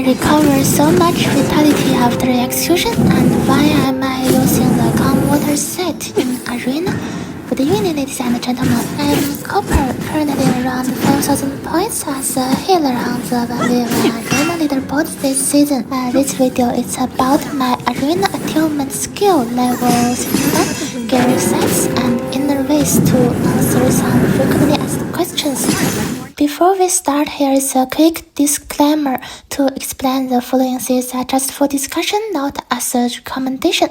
I recover so much vitality after execution, and why am I using the calm water set in Arena? Good evening, ladies and gentlemen. I'm Copper, currently around 5,000 points as a healer on the Arena leaderboard this season. This video is about my Arena Attunement Skill level 61, Greaves and Innerways to answer some frequently asked questions. Before we start, here is a quick disclaimer to explain the following things are just for discussion, not as a recommendation.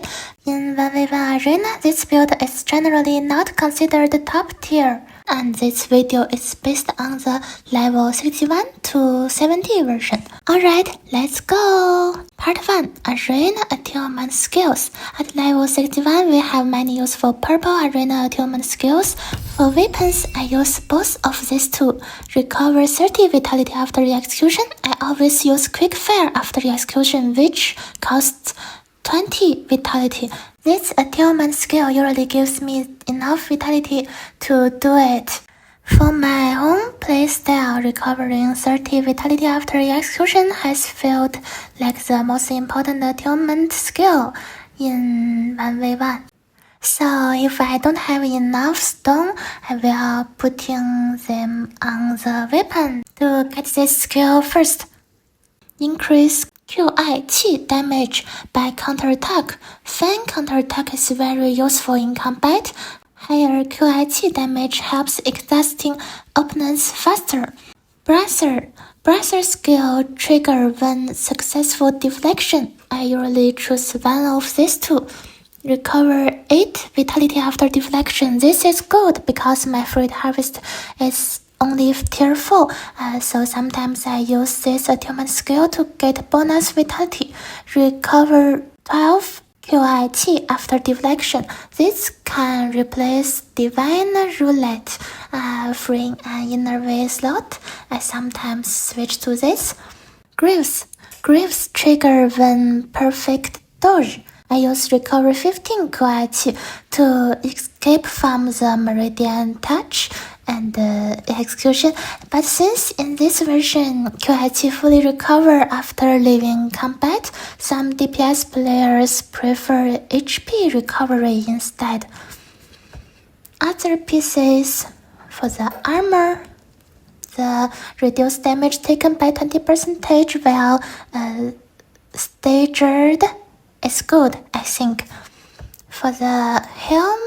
In 1v1 Arena, this build is generally not considered top tier, and this video is based on the level 61 to 70 version. Alright, let's go! Part 1. Arena Attunement Skills. At level 61, we have many useful purple Arena Attunement Skills. For weapons, I use both of these two. Recover 30 vitality after execution. I always use Quick Fire after execution, which costs 20 vitality. This attunement skill usually gives me enough vitality to do it. For my own playstyle, recovering 30 vitality after execution has felt like the most important attunement skill in 1v1. So if I don't have enough stone, I will putting them on the weapon to get this skill first. Increase QI Qi damage by counterattack. Fan counterattack is very useful in combat. Higher QI Qi damage helps exhausting opponents faster. Bracer skill trigger when successful deflection. I usually choose one of these two. Recover 8 vitality after deflection. This is good because my fruit harvest is only tier 4, so sometimes I use this attunement skill to get bonus vitality. Recover 12 QI Qi after deflection. This can replace Divine Roulette, freeing an Innerways slot. I sometimes switch to this. Greaves trigger when perfect dodge. I use recover 15 QI Qi to escape from the Meridian Touch and execution, but since in this version QI Qi fully recover after leaving combat, some DPS players prefer HP recovery instead. Other pieces for the armor, the reduced damage taken by 20% while staggered is good, I think. For the helm,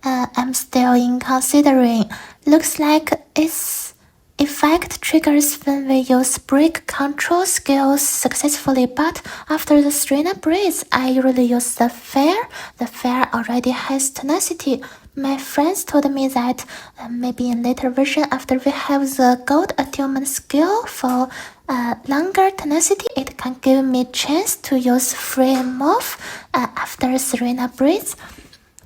I'm still in considering. Looks like its effect triggers when we use break control skills successfully, but after the Arena breeze, I usually use the fair. The fair already has tenacity. My friends told me that maybe in later version, after we have the gold attunement skill for longer tenacity, it can give me chance to use free move after Arena breeze.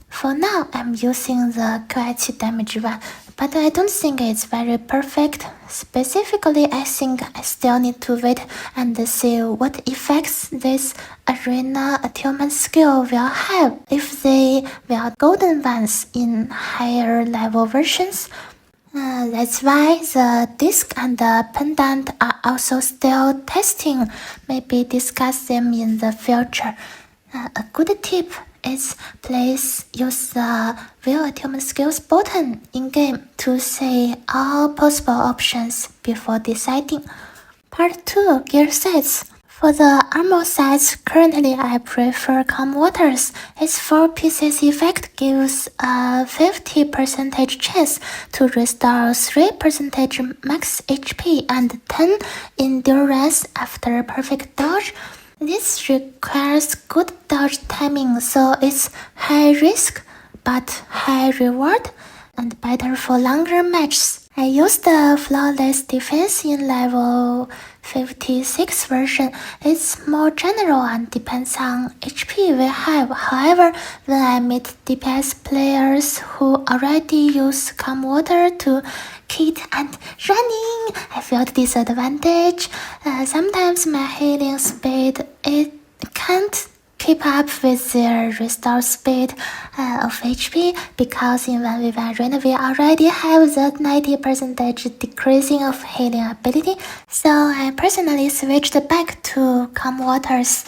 For now, I'm using the QI Qi damage one, but I don't think it's very perfect. Specifically, I think I still need to wait and see what effects this Arena Attunement skill will have, if they were golden ones in higher level versions. That's why the disc and the pendant are also still testing. Maybe discuss them in the future. A good tip is please use the View Attunement Skills button in-game to see all possible options before deciding. Part 2. Gear sets. For the armor sets, currently I prefer Calm Waters. Its 4 pieces effect gives a 50% chance to restore 3% max HP and 10 endurance after perfect dodge. This requires good dodge timing, so it's high risk but high reward and better for longer matches. I use the Flawless Defense in level 56 version. It's more general and depends on HP we have. However, when I meet DPS players who already use Calm Water to kit and running, I felt disadvantage. Sometimes my healing speed it can't keep up with their restore speed of HP, because in 1v1 Arena we already have the 90% decreasing of healing ability, so I personally switched back to calm waters.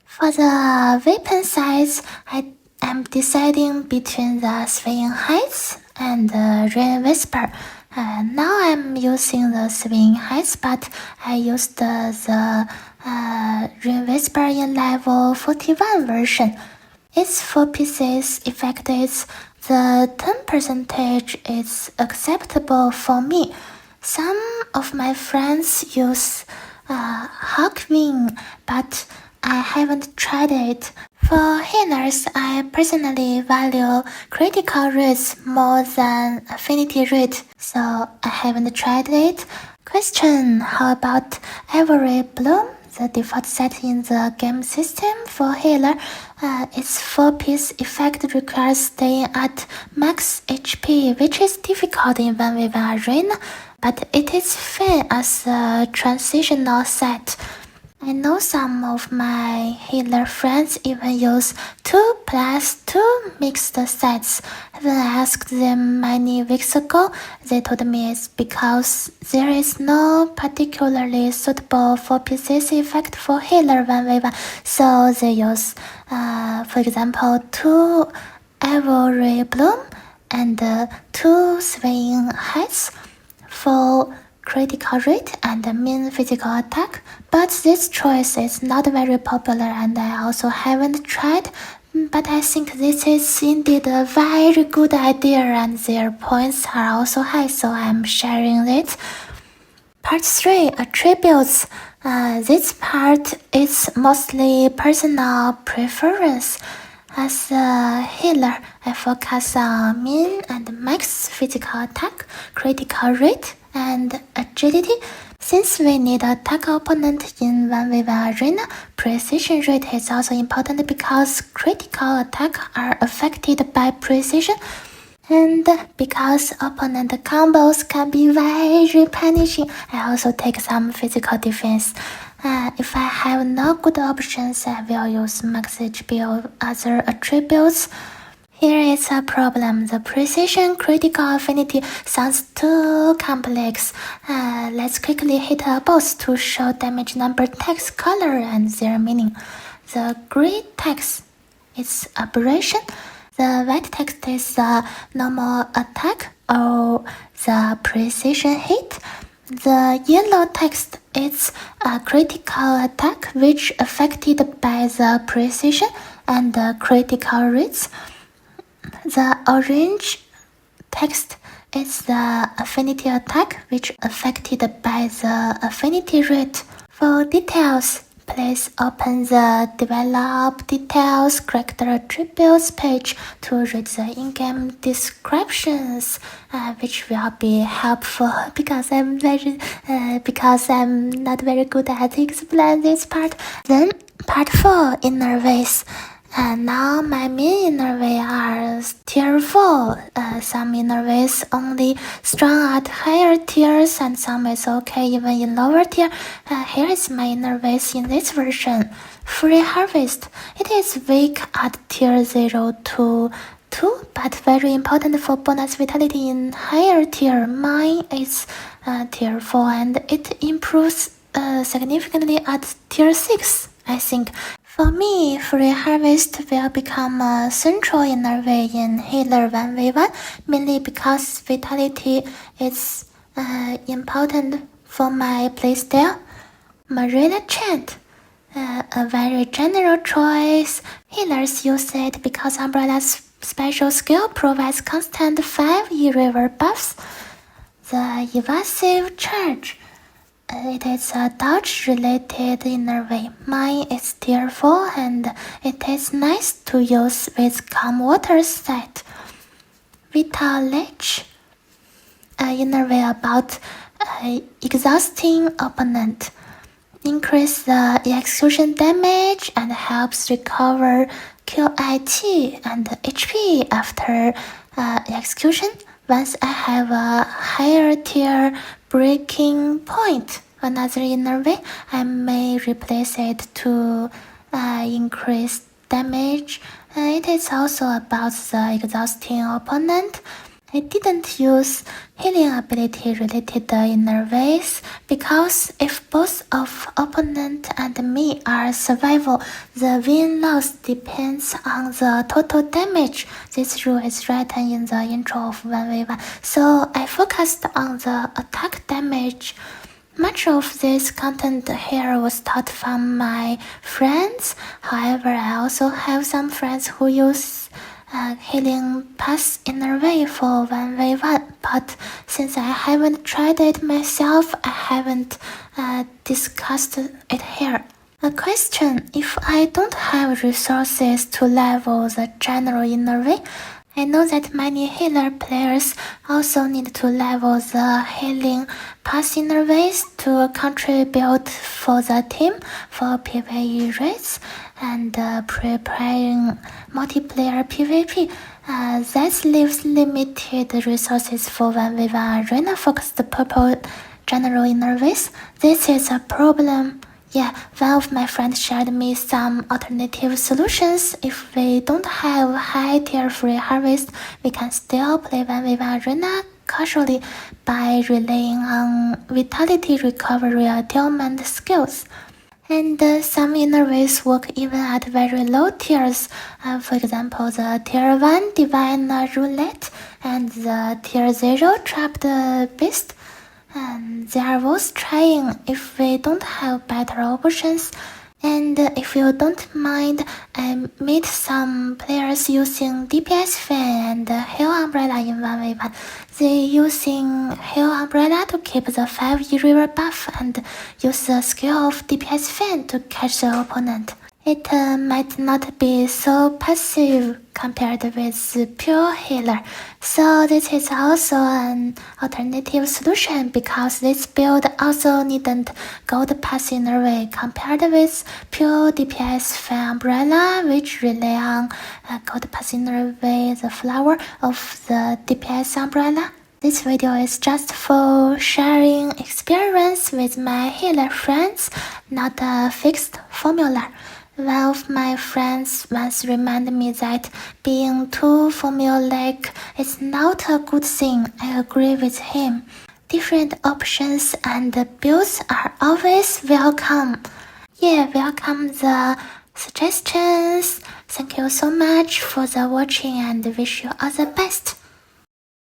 For the weapon size, I am deciding between the swing heights and the rain whisper. Now I'm using the swing heights, but I used the rain whisper in level 41 version. Its 4 pieces effect is the 10% is acceptable for me. Some of my friends use Hawkwing, but I haven't tried it. For healers, I personally value critical rates more than affinity rate, so I haven't tried it. Question: how about Every Bloom? The default set in the game system for healer, its 4-piece effect requires staying at max HP, which is difficult in 1v1 Arena, but it is fun as a transitional set. I know some of my healer friends even use 2+2 mixed sets. When I asked them many weeks ago, they told me it's because there is no particularly suitable 4 pieces effect for healer 1v1, so they use, for example, 2 Every Bloom and 2 Swing Heights for critical rate and mean physical attack, but this choice is not very popular and I also haven't tried, but I think this is indeed a very good idea and their points are also high, so I'm sharing it. Part 3, Attributes. This part is mostly personal preference. As a healer, I focus on mean and max physical attack, critical rate, and agility. Since we need to attack opponent in 1v1 Arena, precision rate is also important because critical attack are affected by precision, and because opponent combos can be very punishing, I also take some physical defense. If I have no good options, I will use max HP or other attributes. Here is a problem. The precision critical affinity sounds too complex. Let's quickly hit a boss to show damage number, text, color, and their meaning. The gray text is aberration. The white text is the normal attack or the precision hit. The yellow text is a critical attack which affected by the precision and the critical rates. The orange text is the affinity attack which affected by the affinity rate. For details, please open the Develop Details Character Attributes page to read the in-game descriptions, which will be helpful because I'm not very good at explaining this part. Then part 4, Innerways. Now my main Innerways are tier 4. Some Innerways only strong at higher tiers and some is okay even in lower tier. Here is my Innerways in this version. Free Harvest. It is weak at tier 0 to 2, but very important for bonus vitality in higher tier. Mine is tier 4 and it improves significantly at tier 6, I think. For me, Free Harvest will become a central Innerway in Healer 1v1, mainly because vitality is important for my playstyle. Marina Chant, a very general choice. Healers use it because Umbrella's special skill provides constant 5 E-River buffs. The Evasive Charge. It is a dodge-related Innerway. Mine is tier 4 and it is nice to use with calm water set. Vital Ledge. Innerway about exhausting opponent. Increase the execution damage and helps recover QIT and HP after execution. Once I have a higher tier breaking point, another Innerway, I may replace it to increase damage. It is also about the exhausting opponent. I didn't use healing ability related Innerways because if both of opponent and me are survival, the win-loss depends on the total damage. This rule is written in the intro of 1v1, so I focused on the attack damage. Much of this content here was taught from my friends. However, I also have some friends who use healing pass Innerway for 1v1, but since I haven't tried it myself, I haven't discussed it here. A question: if I don't have resources to level the general Innerway, I know that many healer players also need to level the healing pass Innerways to contribute for the team for PvE raids and preparing multiplayer PvP. That leaves limited resources for 1v1 arena focused purple general Innerways. This is a problem. Yeah, one of my friends shared me some alternative solutions. If we don't have high tier free harvest, we can still play 1v1 arena casually by relying on vitality recovery attunement skills. And some Innerways work even at very low tiers. For example, the tier 1 divine roulette and the tier 0 trapped beast. They are worth trying if we don't have better options. And if you don't mind, I met some players using DPS fan and Hail Umbrella in 1v1. They using Hail Umbrella to keep the 5E river buff and use the skill of DPS fan to catch the opponent. It might not be so passive compared with pure healer, so this is also an alternative solution because this build also needn't gold pass Innerway compared with pure DPS fan umbrella, which rely on gold pass Innerway, the flower of the DPS umbrella. This video is just for sharing experience with my healer friends, not a fixed formula. One of my friends once reminded me that being too formulaic is not a good thing. I agree with him. Different options and builds are always welcome. Yeah, welcome the suggestions. Thank you so much for the watching and wish you all the best.